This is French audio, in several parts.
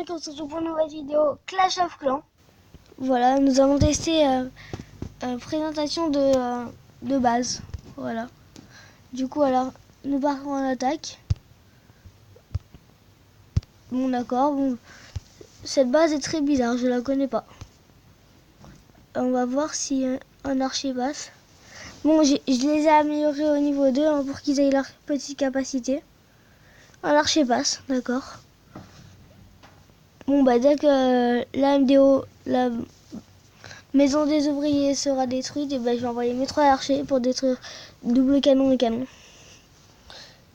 On se retrouve pour une nouvelle vidéo Clash of Clans. Voilà, nous avons testé présentation de base. Voilà. Du coup, alors, nous partons en attaque. Bon, d'accord. Bon, cette base est très bizarre, je la connais pas. On va voir si un archer passe. Bon, je les ai améliorés au niveau 2 hein, pour qu'ils aient leur petite capacité. Un archer passe, d'accord. Bon, bah, dès que la MDO, la maison des ouvriers sera détruite, et ben je vais envoyer mes 3 archers pour détruire double canon et canon.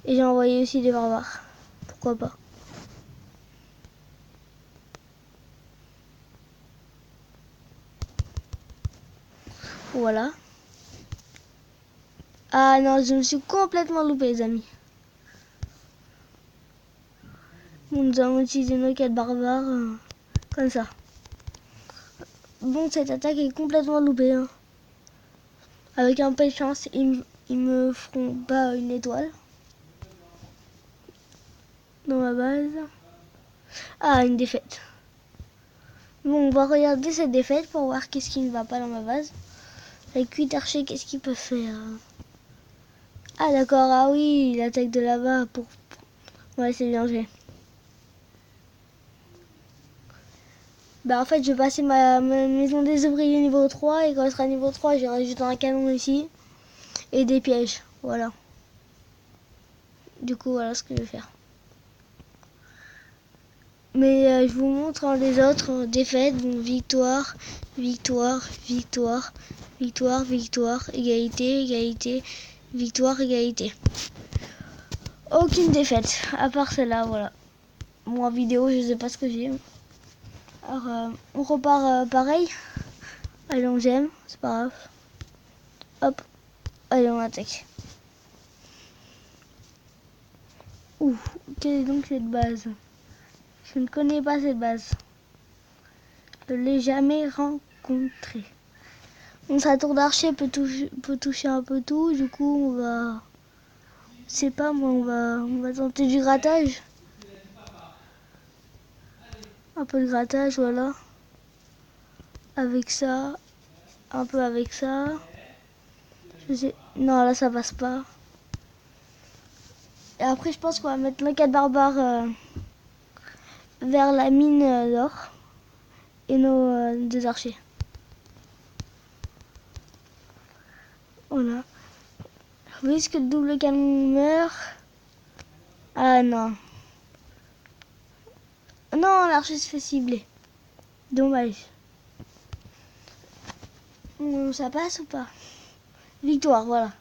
Et j'ai envoyé aussi des barbares. Pourquoi pas. Voilà. Ah non, je me suis complètement loupé, les amis. Bon, nous allons utiliser nos 4 barbares comme ça. Bon, cette attaque est complètement loupée. Hein. Avec un peu de chance, ils me feront pas une étoile. Dans ma base. Ah, une défaite. Bon, on va regarder cette défaite pour voir qu'est-ce qui ne va pas dans ma base. Avec 8 archers, qu'est-ce qu'il peut faire? Ah d'accord, ah oui, l'attaque de là-bas pour... Ouais, c'est bien fait. Bah en fait, je vais passer ma maison des ouvriers niveau 3 et quand elle sera niveau 3, j'ai rajouté un canon ici et des pièges, voilà. Du coup, voilà ce que je vais faire. Mais je vous montre les autres défaites, bon, victoire, victoire, victoire, victoire, victoire, égalité, égalité, victoire, égalité. Aucune défaite, à part celle-là, voilà. Moi en vidéo, je sais pas ce que j'ai. Alors, on repart pareil. Allez, on gemme, c'est pas grave. Hop, allez, on attaque. Ouh, quelle est donc cette base? Je ne connais pas cette base. Je ne l'ai jamais rencontrée. Bon, sa tour d'archer peut toucher un peu tout. Du coup, on va... Je sais pas, moi, on va tenter du grattage. Un peu de grattage, voilà. Avec ça. Un peu avec ça. Je sais... Non, là, ça passe pas. Et après, je pense qu'on va mettre nos 4 barbares vers la mine d'or. Et nos 2 archers. Voilà. Vous voyez que le double canon meurt. Ah non. Non, l'archer se fait cibler. Dommage. Ça passe ou pas? Victoire, voilà.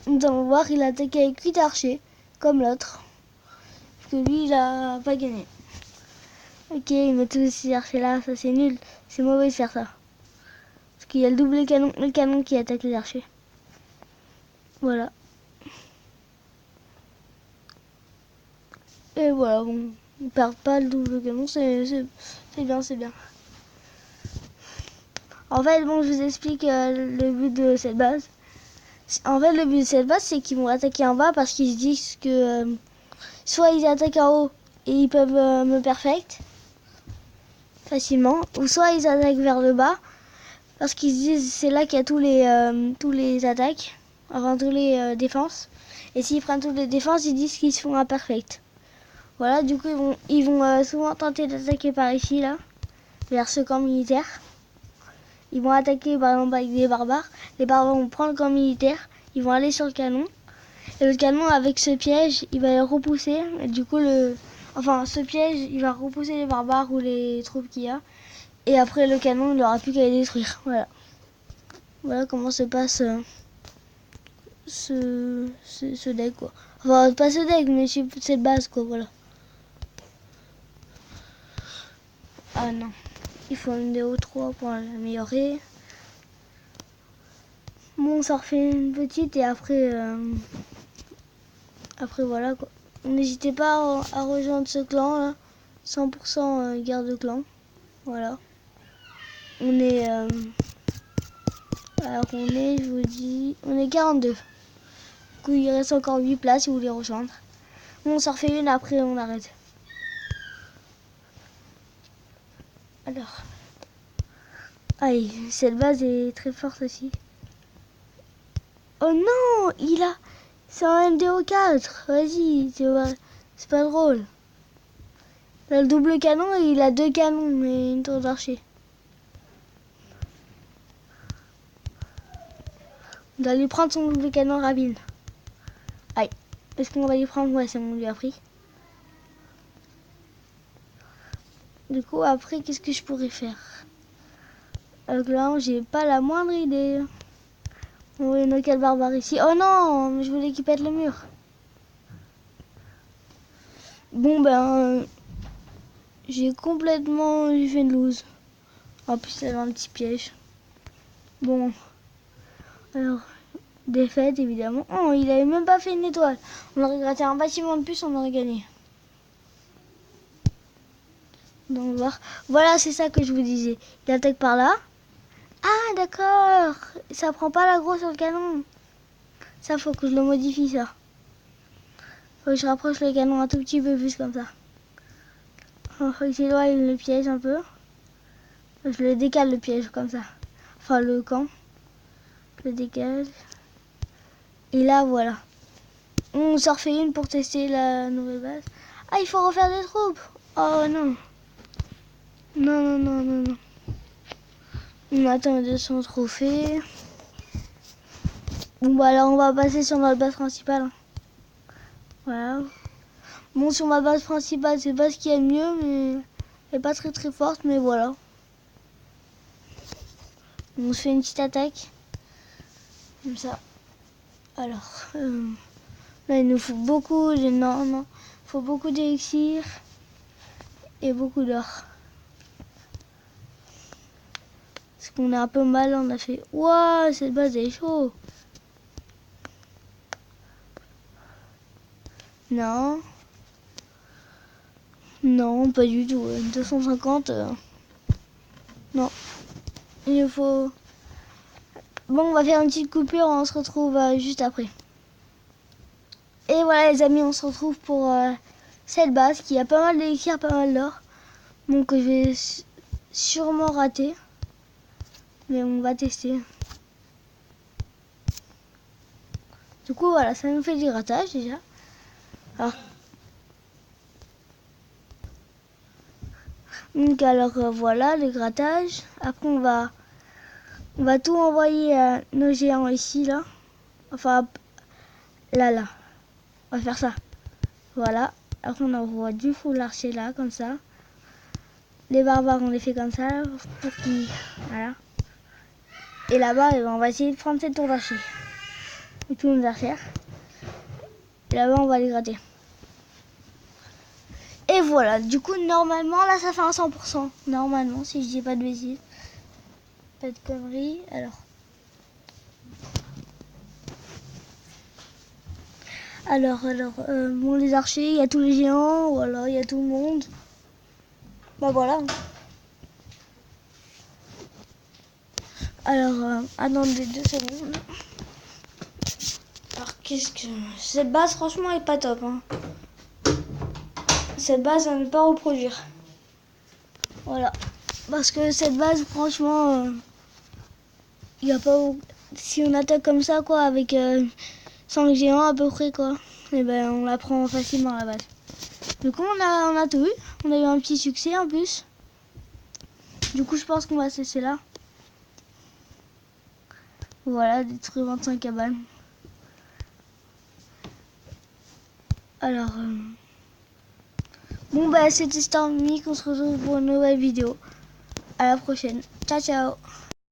Nous allons voir, il a attaqué avec 8 archers, comme l'autre. Parce que lui, il a pas gagné. Ok, il met tous ces archers là, ça c'est nul. C'est mauvais de faire ça. Parce qu'il y a le canon qui attaque les archers. Voilà. Et voilà, bon, on perd pas le double canon, c'est bien, c'est bien. En fait, bon, je vous explique le but de cette base. En fait, le but de cette base, c'est qu'ils vont attaquer en bas parce qu'ils se disent que soit ils attaquent en haut et ils peuvent me perfect facilement, ou soit ils attaquent vers le bas parce qu'ils se disent c'est là qu'il y a tous les attaques, enfin tous les défenses. Et s'ils prennent toutes les défenses, ils disent qu'ils se font un perfect. Voilà, du coup ils vont souvent tenter d'attaquer par ici là, vers ce camp militaire. Ils vont attaquer par exemple avec des barbares. Les barbares vont prendre le camp militaire. Ils vont aller sur le canon. Et le canon avec ce piège, il va les repousser. Et du coup, ce piège, il va repousser les barbares ou les troupes qu'il y a. Et après le canon, il n'aura plus qu'à les détruire. Voilà. Voilà comment se passe ce deck quoi. Enfin, pas ce deck, mais cette base quoi, voilà. Ah non. Il faut une DO3 pour l'améliorer. Bon, ça refait une petite et après voilà quoi. N'hésitez pas à rejoindre ce clan là. 100% guerre de clan. Voilà. On est alors je vous dis, on est 42. Du coup, il reste encore 8 places si vous voulez rejoindre. Bon, on s'en refait une après on arrête. Alors. Aïe, cette base est très forte aussi. Oh non, c'est un MDO4. Vas-y, c'est pas drôle. Il a le double canon et il a 2 canons et une tour d'archer. On doit lui prendre son double canon rapide. Aïe. Est-ce qu'on va lui prendre? Ouais, c'est bon, on lui a pris. Du coup, après, qu'est-ce que je pourrais faire? Là, j'ai pas la moindre idée. Oui, nos quel barbare ici. Oh non, je voulais qu'il pète le mur. Bon, ben, j'ai complètement fait une loose. En plus, il y avait un petit piège. Bon, alors, défaite évidemment. Oh, il avait même pas fait une étoile. On aurait gratté un bâtiment de plus, on aurait gagné. Donc, voilà, c'est ça que je vous disais. Il attaque par là. Ah, d'accord. Ça prend pas l'aggro sur le canon. Ça, faut que je le modifie, ça. Faut que je rapproche le canon un tout petit peu plus comme ça. Faut que j'éloigne le piège un peu. Je le décale le piège comme ça. Enfin, le camp. Je le décale. Et là, voilà. On s'en refait une pour tester la nouvelle base. Ah, il faut refaire des troupes. Oh non. Non, non, non, non, non. On attend 200 trophées. Bon, bah là, on va passer sur notre base principale. Hein. Voilà. Bon, sur ma base principale, c'est pas ce qu'il y a de mieux, mais elle est pas très très forte, mais voilà. On se fait une petite attaque. Comme ça. Alors, là, il nous faut beaucoup non, faut beaucoup d'élixir et beaucoup d'or. Parce qu'on est un peu mal, on a fait, waouh, cette base est chaud. Non. Non, pas du tout. 250. Non. Il faut... Bon, on va faire une petite coupure, on se retrouve juste après. Et voilà les amis, on se retrouve pour cette base qui a pas mal d'élixir, pas mal d'or. Donc je vais sûrement rater. Mais on va tester. Du coup voilà, ça nous fait du grattage déjà. Alors voilà le grattage. Après on va tout envoyer à nos géants ici là. Enfin là. On va faire ça. Voilà. Après on envoie du full archer là comme ça. Les barbares on les fait comme ça pour qu'ils... Voilà. Et là-bas on va essayer de prendre cette tour d'archer. Et tous nos archères. Et là-bas on va les gratter. Et voilà, du coup normalement là ça fait un 100%. Normalement si je dis pas de bêtises. Pas de conneries. Alors, bon les archers, il y a tous les géants, voilà, il y a tout le monde. Bah voilà. Alors, attendez 2 secondes. Alors qu'est-ce que... Cette base franchement est pas top. Hein. Cette base à ne pas reproduire. Voilà. Parce que cette base franchement... il n'y a pas... Si on attaque comme ça quoi, avec 5 géants à peu près quoi, et ben on la prend facilement la base. Du coup on a tout eu. On a eu un petit succès en plus. Du coup je pense qu'on va cesser là. Voilà, détruire 25 cabanes. Alors, bon bah c'était Stormy, on se retrouve pour une nouvelle vidéo. À la prochaine. Ciao ciao.